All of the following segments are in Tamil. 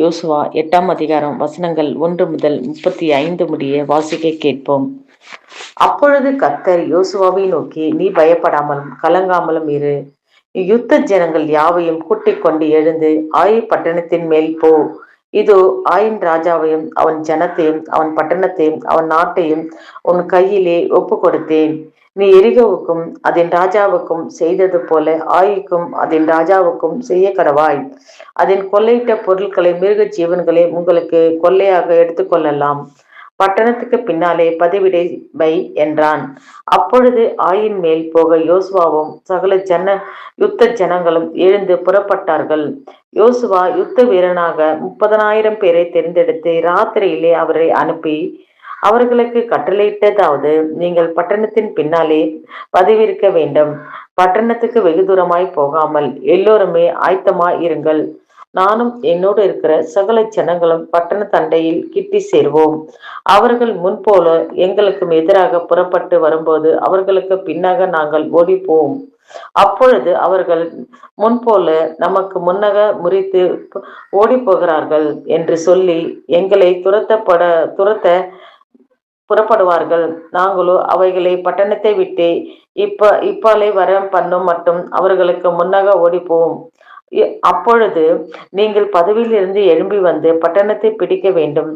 யோசுவா 8ஆம் அதிகாரம் வசனங்கள் 1 முதல் 35 முடிய வாசிக்க கேட்போம். அப்பொழுது கர்த்தர் யோசுவாவை நோக்கி, நீ பயப்படாமலும் கலங்காமலும் இரு. யுத்த ஜனங்கள் யாவையும் கூட்டிக் கொண்டு எழுந்து ஆயி பட்டணத்தின் மேல் போ. இதோ, ஆயின் ராஜாவையும் அவன் ஜனத்தையும் அவன் பட்டணத்தையும் அவன் நாட்டையும் உன் கையிலே ஒப்பு கொடுத்தேன். நீ எரிகோவுக்கும் அதன் ராஜாவுக்கும் செய்தது போல ஆயிக்கும் அதன் ராஜாவுக்கும் செய்ய கடவாய். அதன் கொள்ளையிட்ட பொருட்களை மிருக ஜீவன்களை உங்களுக்கு கொள்ளையாக எடுத்துக்கொள்ளலாம். பட்டணத்துக்கு பின்னாலே பதிவிடை வை என்றான். அப்பொழுது ஆயின் மேல் போக யோசுவாவும் சகல யுத்த ஜனங்களும் எழுந்து புறப்பட்டார்கள். யோசுவா யுத்த வீரனாக 30,000 பேரை தெரிந்தெடுத்து ராத்திரியிலே அவரை அனுப்பி அவர்களுக்கு கட்டளையிட்டதாவது, நீங்கள் பட்டணத்தின் பின்னாலே பதிவிருக்க வேண்டும். பட்டணத்துக்கு வெகு தூரமாய் போகாமல் எல்லோருமே ஆயத்தமாய் இருங்கள். நானும் என்னோடு இருக்கிற சகல ஜனங்களும் பட்டண தண்டையில் கிட்டி சேர்வோம். அவர்கள் முன்போல எங்களுக்கும் எதிராக புறப்பட்டு வரும்போது அவர்களுக்கு பின்னாக நாங்கள் ஓடிப்போம். அப்பொழுது அவர்கள் முன்போல நமக்கு முன்னக முறித்து ஓடி போகிறார்கள் என்று சொல்லி எங்களை துரத்த புறப்படுவார்கள். நாங்களோ அவைகளை பட்டணத்தை விட்டு இப்பாலை வர பண்ணும் மட்டும் அவர்களுக்கு முன்னக ஓடிப்போம். அப்பொழுது நீங்கள் பதவியிலிருந்து எழும்பி வந்து பட்டணத்தை பிடிக்க வேண்டும்.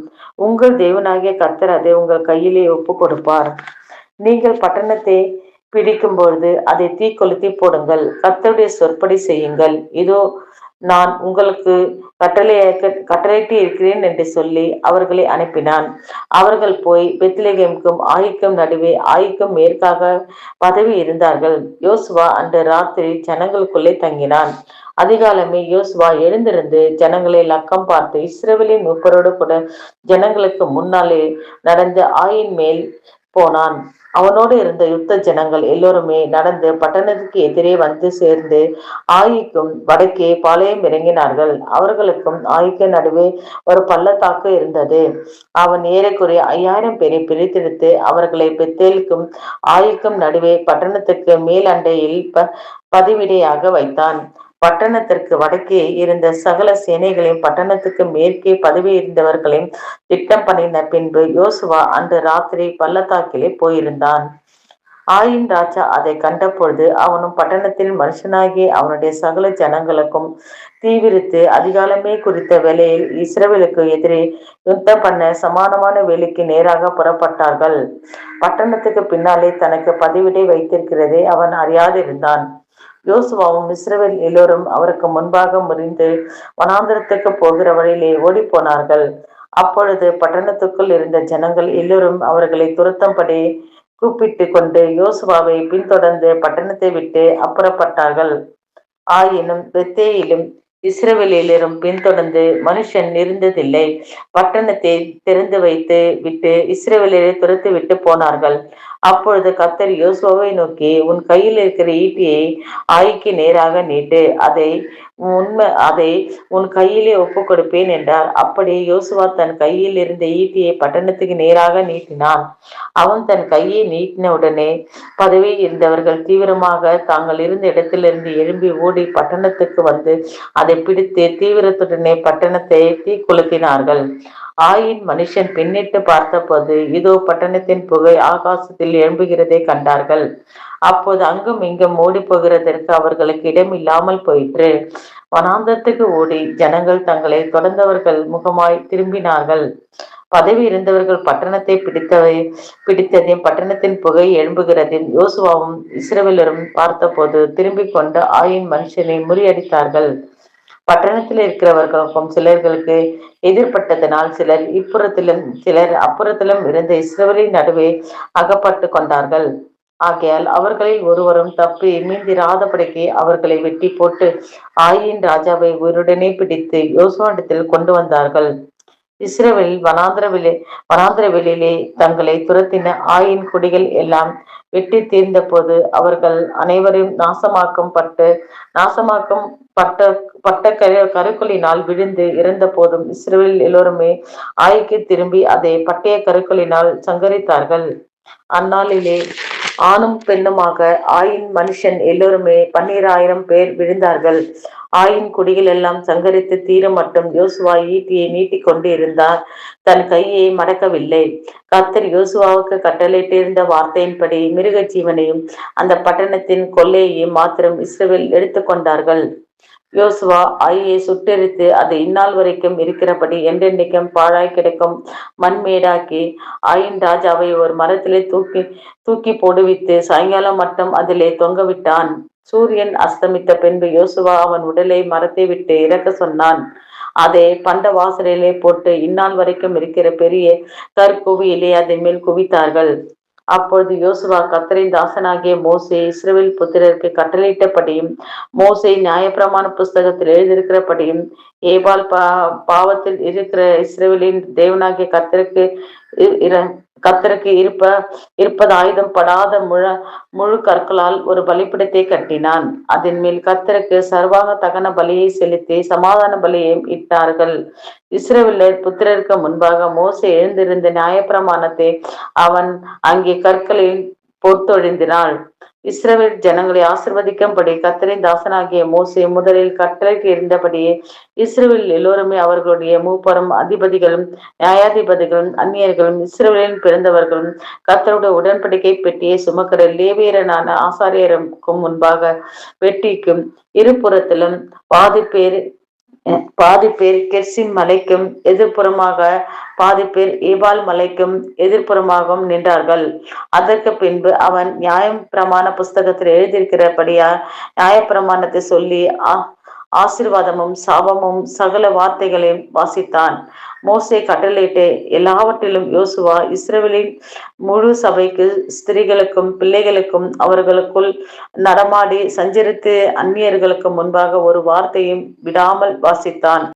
உங்கள் தேவனாகிய கர்த்தர் அதை உங்கள் கையிலே ஒப்பு கொடுப்பார். நீங்கள் பட்டணத்தை பிடிக்கும்பொழுது அதை தீ கொளுத்தி போடுங்கள். கர்த்தருடைய சொற்படி செய்யுங்கள். இதோ, நான் உங்களுக்கு கட்டளையிட்டு இருக்கிறேன் என்று சொல்லி அவர்களை அனுப்பினான். அவர்கள் போய் பெத்லெகேமுக்கும் ஆயிக்கும் நடுவே ஆயிக்கும் மேற்காக பதவி இருந்தார்கள். யோசுவா அன்று ராத்திரி ஜனங்களுக்குள்ளே தங்கினான். அதிகாலமே யோசுவா எழுந்திருந்து ஜனங்களை லக்கம் பார்த்து இஸ்ரவேலின் மூப்பரோடு கூட ஜனங்களுக்கு முன்னாலே நடந்து ஆயின் மேல் போனான். அவனோடு இருந்த யுத்த ஜனங்கள் எல்லோருமே நடந்து பட்டணத்துக்கு எதிரே வந்து சேர்ந்து ஆயிக்கும் வடக்கே பாளையம் இறங்கினார்கள். அவர்களுக்கும் ஆயிக்கு நடுவே ஒரு பள்ளத்தாக்கு இருந்தது. அவன் ஏறக்குறைய 5000 பேரை பிரித்தெடுத்து அவர்களை பெத்தேலுக்கும் ஆயிக்கும் நடுவே பட்டணத்துக்கு மேல் அண்டையில் பதிவிடையாக வைத்தான். பட்டணத்திற்கு வடக்கே இருந்த சகல சேனைகளையும் பட்டணத்துக்கு மேற்கே பதவி இருந்தவர்களையும் திட்டம் பண்ணின பின்பு யோசுவா அன்று ராத்திரி பள்ளத்தாக்கிலே போயிருந்தான். ஆயின் ராஜா அதை கண்டபொழுது அவனும் பட்டணத்தில் மனுஷனாகிய அவனுடைய சகல ஜனங்களுக்கும் தீவிரித்து அதிகாலமே குறித்த வேளையில் இஸ்ரவேலுக்கு எதிரே யுத்தம் பண்ண சமானமான வேலைக்கு நேராக புறப்பட்டார்கள். பட்டணத்துக்கு பின்னாலே தனக்கு பதிவிடை வைத்திருக்கிறதை அவன் அறியாதிருந்தான். யோசுவாவும் இஸ்ரவேல் எல்லோரும் அவருக்கு முன்பாக முறிந்து வனாந்திரத்துக்கு போகிற வழியிலே ஓடி போனார்கள். அப்பொழுது பட்டணத்துக்குள் இருந்த ஜனங்கள் எல்லோரும் அவர்களை துரத்தும்படி கூப்பிட்டு கொண்டு யோசுவாவை பின்தொடர்ந்து பட்டணத்தை விட்டு அப்புறப்பட்டார்கள். ஆயினும் பெத்தேயிலும் இஸ்ரவேலிலும் பின்தொடர்ந்து மனுஷன் இருந்ததில்லை. பட்டணத்தை திறந்து வைத்து விட்டு இஸ்ரவேலரை துரத்து விட்டு போனார்கள். அப்பொழுது கர்த்தர் யோசுவாவை நோக்கி, உன் கையில் இருக்கிற ஈட்டியை ஆயிக்கு நேராக நீட்டு, அதை உன் கையிலே ஒப்பு கொடுப்பேன் என்றார். அப்படி யோசுவா தன் கையில் இருந்த ஈட்டியை பட்டணத்துக்கு நேராக நீட்டினான். அவன் தன் கையை நீட்டின உடனே பதவி இருந்தவர்கள் தீவிரமாக தாங்கள் இருந்த இடத்திலிருந்து எழும்பி ஓடி பட்டணத்துக்கு வந்து அதை பிடித்து தீவிரத்துடனே பட்டணத்தை தீக்குளுத்தினார்கள். ஆயின் மனுஷன் பின்னிட்டு பார்த்தபோது இதோ, பட்டணத்தின் புகை ஆகாசத்தில் எழும்புகிறதை கண்டார்கள். அப்போது அங்கும் இங்கும் ஓடி போகிறதற்கு அவர்களுக்கு இடம் இல்லாமல் போயிற்று. வனாந்தரத்துக்கு ஓடி ஜனங்கள் தங்களை தொடர்ந்தவர்கள் முகமாய் திரும்பினார்கள். பதவி இருந்தவர்கள் பட்டணத்தை பிடித்ததையும் பட்டணத்தின் புகை எழும்புகிறதையும் யோசுவாவும் இஸ்ரவேலரும் பார்த்தபோது திரும்பிக் கொண்டு ஆயின் மனுஷனை முறியடித்தார்கள். பட்டணத்தில் இருக்கிறவர்களுக்கும் சிலர்களுக்கு எதிர்பட்டதனால் சிலர் இப்புறத்திலும் சிலர் அப்புறத்திலும் இருந்த இஸ்ரவேலின் நடுவே அகப்பட்டு கொண்டார்கள். ஆகையால் அவர்களில் ஒருவரும் தப்பி மீந்திராதபடிக்கு அவர்களை வெட்டி போட்டு ஆயின் ராஜாவை உயிருடனே பிடித்து யோசுவாவிடத்தில் கொண்டு வந்தார்கள். இஸ்ரவேல் வனாந்திர வெளியிலே தங்களை துரத்தின ஆயின் குடிகள் எல்லாம் வெட்டி தீர்ந்த போது அவர்கள் அனைவரும் நாசமாக்கும் பட்ட கருக்களினால் விழுந்து இறந்த போதும் இஸ்ரவேல் எல்லோருமே ஆயிக்கு திரும்பி அதை பட்டய கருக்களினால் சங்கரித்தார்கள். அந்நாளிலே ஆணும் பெண்ணுமாக ஆயின் மனுஷன் எல்லோருமே 12,000 பேர் விழுந்தார்கள். ஆயின் குடிகள் எல்லாம் சங்கரித்து தீர மட்டும் யோசுவா ஈட்டியை நீட்டிக் கொண்டு இருந்தார். தன் கையை மடக்கவில்லை. கர்த்தர் யோசுவாவுக்கு கட்டளையிட்டிருந்த வார்த்தையின்படி மிருக ஜீவனையும் அந்த பட்டணத்தின் கொள்ளையையும் மாத்திரம் இஸ்ரவேல் எடுத்துக்கொண்டார்கள். யோசுவா ஆயியை சுட்டெரித்து அது இந்நாள் வரைக்கும் இருக்கிறபடி என்றென்றைக்கும் பாழாய் கிடக்கும் மண்மேடாக்கி ஆயின் ராஜாவை ஒரு மரத்திலே தூக்கி தூக்கி போடுவித்து சாயங்காலம் மட்டும் அதிலே தொங்கவிட்டான். சூரியன் அஸ்தமித்த பின்பு யோசுவா அவன் உடலை மரத்தை விட்டு இறக்க சொன்னான். அதை பண்ட வாசலிலே போட்டு இந்நாள் வரைக்கும் இருக்கிற பெரிய கற்குவியிலே அதன் மேல் குவித்தார்கள். அப்பொழுது யோசுவா கர்த்தரின் தாசனாகிய மோசே இஸ்ரவேல் புத்திரருக்கு கட்டளையிட்டபடியும் மோசே நியாயப்பிரமாண புஸ்தகத்தில் எழுதியிருக்கிறபடியும் ஏபால் பாவத்தில் இருக்கிற இஸ்ரவேலின் தேவனாகிய கர்த்தருக்கு இருப்பது ஆயுதம் படாத முழு கற்களால் ஒரு பலிப்பிடத்தை கட்டினான். அதன் மேல் கர்த்தருக்கு சர்வாங்க தகன பலியை செலுத்தி சமாதான பலியையும் இட்டார்கள். இஸ்ரவேலர் புத்திரருக்கு முன்பாக மோசே எழுந்திருந்த நியாயப்பிரமாணத்தை அவன் அங்கே கற்களில் பொறுத்தொழிந்தினாள். இஸ்ரவேல் ஜனங்களை ஆசிர்வதிக்கும்படி கர்த்தரின் தாசனாகிய மோசே முதலில் கட்டளைக்கு இருந்தபடியே இஸ்ரவேல் எல்லோருமே அவர்களுடைய மூப்பரும் அதிபதிகளும் நியாயாதிபதிகளும் அந்நியர்களும் இஸ்ரவேலில் பிறந்தவர்களும் கர்த்தருடைய உடன்படிக்கை பெட்டியை சுமக்கிற லேவியரான ஆசாரியருக்கும் முன்பாக வெட்டிக்கும் இருபுறத்திலும் பாதி பேர் கெர்சிம் மலைக்கும் எதிர்ப்புறமாக பாதி பேர் ஏபால் மலைக்கும் எதிர்ப்புறமாகவும் நின்றார்கள். அதற்கு பின்பு அவன் நியாயப்பிரமாண புஸ்தகத்தில் எழுதியிருக்கிறபடியா நியாயப்பிரமாணத்தை சொல்லி ஆசீர்வாதமும் சாபமும் சகல வார்த்தைகளையும் வாசித்தான். மோசே கட்டளையிட்டு எல்லாவற்றிலும் யோசுவா இஸ்ரவேலின் முழு சபைக்கு ஸ்திரீகளுக்கும் பிள்ளைகளுக்கும் அவர்களுக்குள் நடமாடி சஞ்சரித்து அந்நியர்களுக்கு முன்பாக ஒரு வார்த்தையும் விடாமல் வாசித்தான்.